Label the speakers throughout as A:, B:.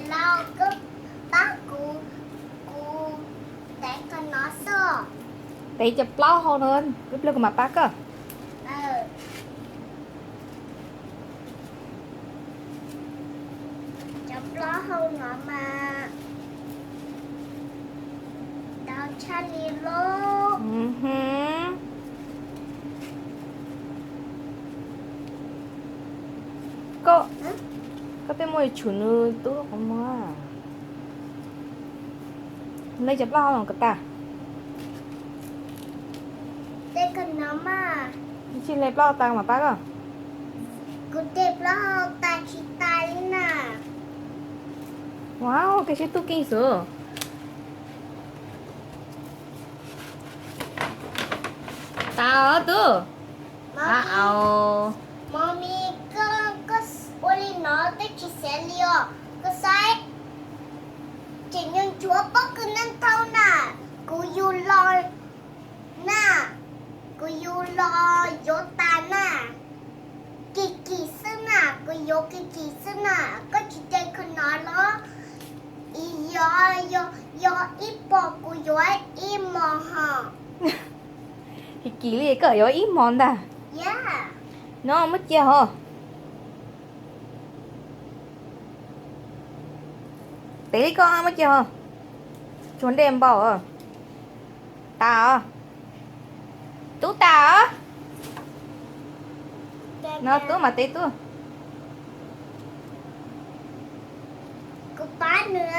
A: giờ lâu cứ bác cụ để con nó sợ.
B: Tí chụp lo hơn hơn. Lúc lúc mà bác cơ.
A: Chọc lo hơn nó mà đau cha đi lô.
B: Có cái môi chủ nữ tốt không mà. Lấy chụp lo hơn ta.
A: Để con nó mà
B: Xin lấy lo tăng mà bác à.
A: cụ đẹp lo hơn ta khi ta đi nè.
B: Wow, cái chiếc kinh sợ. Tao tu.
A: Mommy có uli nó tới chỉ sẽ liều có sai chỉ nhân chúa bất cứ nên thâu nè cụ yêu lo nè cụ yêu lo vô ta nè kỳ sư nè cụ yêu kỳ sư nè có chỉ chơi con nó đó yo ít bỏ cụ yêu ít mò hả
B: Thì kỳ lì cỡ yếu ít món ta.
A: yeah
B: Nó mất chưa hả? Tí con mất chưa hả? Chuẩn đêm bảo à? Tao à? Tú tao á? Nó tú mà tí tú.
A: cụ bá nữa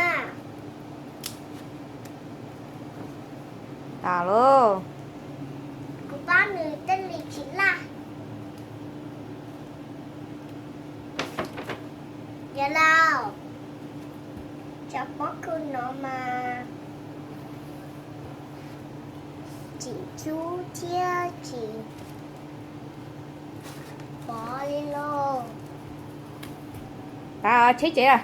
B: Tao luôn.
A: cụ bá nữa tên lý chính là dạ nào cho bó cứ nó mà chị chú chia chị bỏ đi lô
B: Tao chết chết à?